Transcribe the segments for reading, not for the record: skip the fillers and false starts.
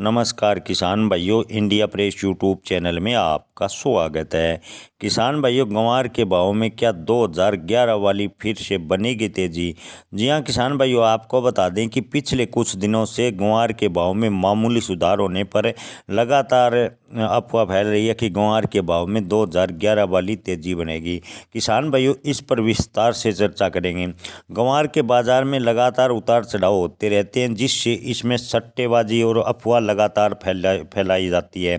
नमस्कार किसान भाइयों, इंडिया प्रेस यूट्यूब चैनल में आपका स्वागत है। किसान भाइयों, ग्वार के भाव में क्या 2011 वाली फिर से बनेगी तेजी? जी हां किसान भाइयों, आपको बता दें कि पिछले कुछ दिनों से ग्वार के भाव में मामूली सुधार होने पर लगातार अफवाह फैल रही है कि ग्वार के भाव में 2011 वाली तेजी बनेगी। किसान भाइयों, इस पर विस्तार से चर्चा करेंगे। ग्वार के बाजार में लगातार उतार चढ़ाव होते रहते हैं, जिससे इसमें सट्टेबाजी और अफवाह लगातार फैलाई जाती है।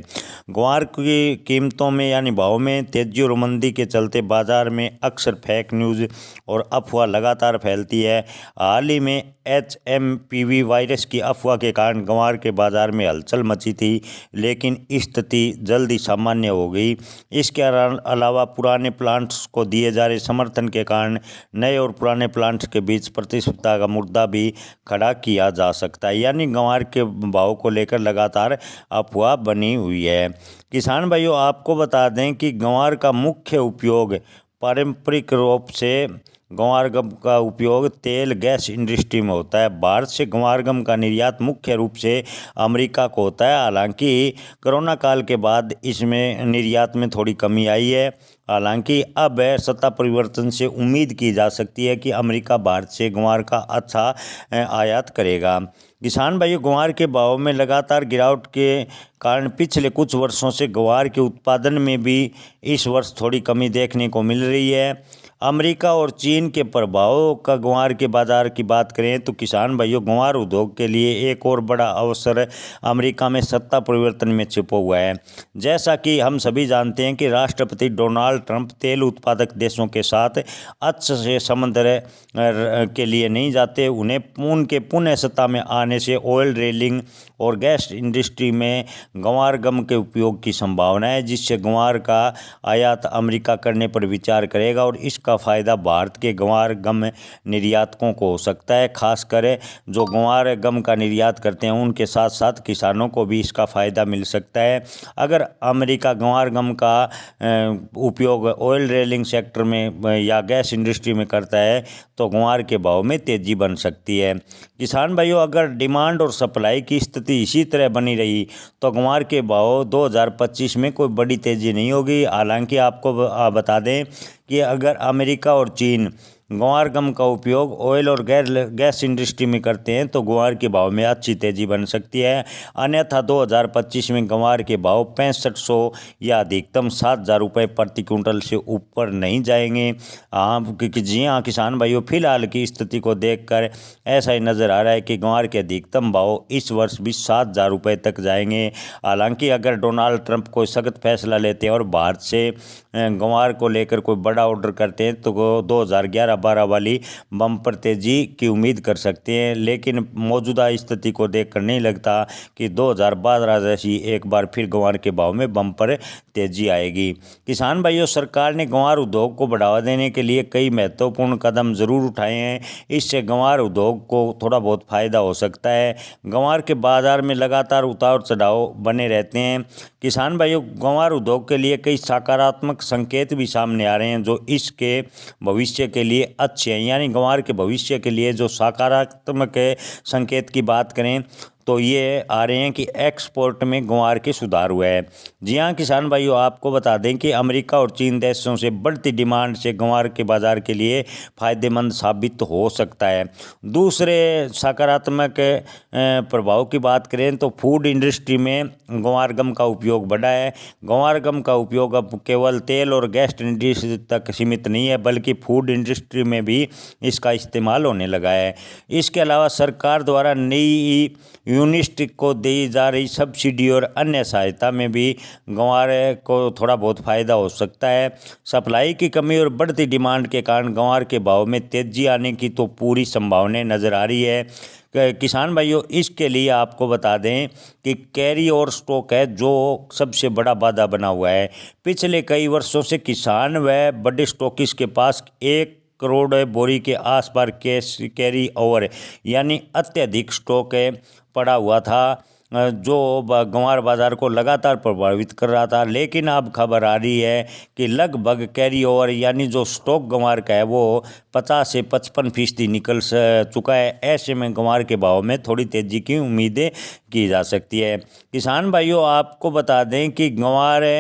ग्वार की कीमतों में यानी भाव में तेजी और मंदी के चलते बाजार में अक्सर फेक न्यूज़ और अफवाह लगातार फैलती है। हाल ही में HMPV वायरस की अफवाह के कारण ग्वार के बाजार में हलचल मची थी, लेकिन स्थिति जल्दी सामान्य हो गई। इसके अलावा पुराने प्लांट्स को दिए जा रहे समर्थन के कारण नए और पुराने प्लांट्स के बीच प्रतिस्पर्धा का मुद्दा भी खड़ा किया जा सकता है। यानी ग्वार के भाव को लेकर लगातार अफवाह बनी हुई है। किसान भाइयों, आपको बता दें कि ग्वार का मुख्य उपयोग पारंपरिक रूप से ग्वार गम का उपयोग तेल गैस इंडस्ट्री में होता है। भारत से ग्वार गम का निर्यात मुख्य रूप से अमेरिका को होता है। हालांकि कोरोना काल के बाद इसमें निर्यात में थोड़ी कमी आई है। हालांकि अब सत्ता परिवर्तन से उम्मीद की जा सकती है कि अमेरिका भारत से ग्वार का अच्छा आयात करेगा। किसान भाइयों, ग्वार के भाव में लगातार गिरावट के कारण पिछले कुछ वर्षों से ग्वार के उत्पादन में भी इस वर्ष थोड़ी कमी देखने को मिल रही है। अमेरिका और चीन के प्रभाव का ग्वार के बाजार की बात करें तो किसान भाइयों, ग्वार उद्योग के लिए एक और बड़ा अवसर अमेरिका में सत्ता परिवर्तन में छिपा हुआ है। जैसा कि हम सभी जानते हैं कि राष्ट्रपति डोनाल्ड ट्रंप तेल उत्पादक देशों के साथ अच्छे से संबंध के लिए नहीं जाते। उन्हें उनके पुनः सत्ता में आने से ऑयल ड्रिलिंग और गैस इंडस्ट्री में ग्वार गम के उपयोग की संभावना है, जिससे ग्वार का आयात अमेरिका करने पर विचार करेगा और इसका फ़ायदा भारत के ग्वार गम निर्यातकों को हो सकता है। खासकर जो ग्वार गम का निर्यात करते हैं उनके साथ साथ किसानों को भी इसका फ़ायदा मिल सकता है। अगर अमेरिका ग्वार गम का उपयोग ऑयल ड्रिलिंग सेक्टर में या गैस इंडस्ट्री में करता है तो ग्वार के भाव में तेज़ी बन सकती है। किसान भाइयों, अगर डिमांड और सप्लाई की स्थिति इसी तरह बनी रही तो ग्वार के भाव 2025 में कोई बड़ी तेज़ी नहीं होगी। हालांकि आपको बता दें कि अगर अमेरिका और चीन ग्वार गम का उपयोग ऑयल और गैस इंडस्ट्री में करते हैं तो ग्वार के भाव में अच्छी तेज़ी बन सकती है। अन्यथा 2025 में ग्वार के भाव 6500 या अधिकतम 7000 रुपये प्रति क्विंटल से ऊपर नहीं जाएंगे। क्योंकि जी हाँ किसान भाइयों, फिलहाल की स्थिति को देखकर ऐसा ही नज़र आ रहा है कि ग्वार के अधिकतम भाव इस वर्ष भी 7000 रुपये तक जाएंगे। हालांकि अगर डोनाल्ड ट्रंप कोई सख्त फैसला लेते हैं और भारत से ग्वार को लेकर कोई बड़ा ऑर्डर करते हैं तो 2011-12 वाली बम्पर तेजी की उम्मीद कर सकते हैं। लेकिन मौजूदा स्थिति को देखकर नहीं लगता कि 2012 जैसी एक बार फिर ग्वार के भाव में बम्पर तेजी आएगी। किसान भाइयों, सरकार ने ग्वार उद्योग को बढ़ावा देने के लिए कई महत्वपूर्ण कदम जरूर उठाए हैं। इससे ग्वार उद्योग को थोड़ा बहुत फायदा हो सकता है। ग्वार के बाजार में लगातार उतार चढ़ाव बने रहते हैं। किसान भाइयों, ग्वार उद्योग के लिए कई सकारात्मक संकेत भी सामने आ रहे हैं जो इसके भविष्य के लिए अच्छे हैं। यानी ग्वार के भविष्य के लिए जो सकारात्मक संकेत की बात करें तो ये आ रहे हैं कि एक्सपोर्ट में ग्वार के सुधार हुआ है। जी हाँ किसान भाइयों, आपको बता दें कि अमेरिका और चीन देशों से बढ़ती डिमांड से ग्वार के बाज़ार के लिए फ़ायदेमंद साबित हो सकता है। दूसरे सकारात्मक प्रभाव की बात करें तो फूड इंडस्ट्री में ग्वार गम का उपयोग बढ़ा है। ग्वार गम का उपयोग अब केवल तेल और गैस इंडस्ट्री तक सीमित नहीं है, बल्कि फूड इंडस्ट्री में भी इसका इस्तेमाल होने लगा है। इसके अलावा सरकार द्वारा नई यूनिट को दी जा रही सब्सिडी और अन्य सहायता में भी ग्वार को थोड़ा बहुत फ़ायदा हो सकता है। सप्लाई की कमी और बढ़ती डिमांड के कारण ग्वार के भाव में तेज़ी आने की तो पूरी संभावना नज़र आ रही है। किसान भाइयों, इसके लिए आपको बता दें कि कैरी और स्टॉक है जो सबसे बड़ा बाधा बना हुआ है। पिछले कई वर्षों से किसान व बड़े स्टॉकिस्ट के पास 1 करोड़ बोरी के आसपास कैरी ओवर यानी अत्यधिक स्टॉक पड़ा हुआ था। जो गंवार बाज़ार को लगातार प्रभावित कर रहा था। लेकिन अब खबर आ रही है कि लगभग कैरी ओवर यानी जो स्टॉक गंवार का है वो 50 से 55% निकल चुका है। ऐसे में गंवार के भाव में थोड़ी तेज़ी की उम्मीदें की जा सकती है। किसान भाइयों, आपको बता दें कि गंवार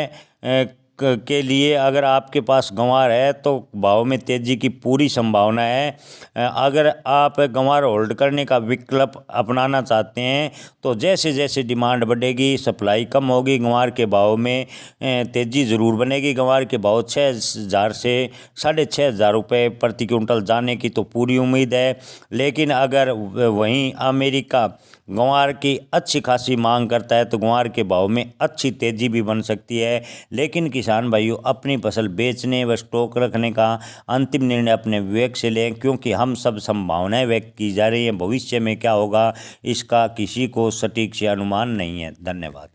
के लिए अगर आपके पास गंवार है तो भाव में तेज़ी की पूरी संभावना है। अगर आप गंवार होल्ड करने का विकल्प अपनाना चाहते हैं तो जैसे जैसे डिमांड बढ़ेगी, सप्लाई कम होगी, गंवार के भाव में तेज़ी ज़रूर बनेगी। गंवार के भाव 6,000 से 6,500 रुपये प्रति क्विंटल जाने की तो पूरी उम्मीद है। लेकिन अगर वहीं अमेरिका गंवार की अच्छी खासी मांग करता है तो गंवार के भाव में अच्छी तेज़ी भी बन सकती है। लेकिन किसान भाइयों, अपनी फसल बेचने व स्टॉक रखने का अंतिम निर्णय अपने विवेक से लें, क्योंकि हम सब संभावनाएं व्यक्त की जा रही हैं। भविष्य में क्या होगा इसका किसी को सटीक से अनुमान नहीं है। धन्यवाद।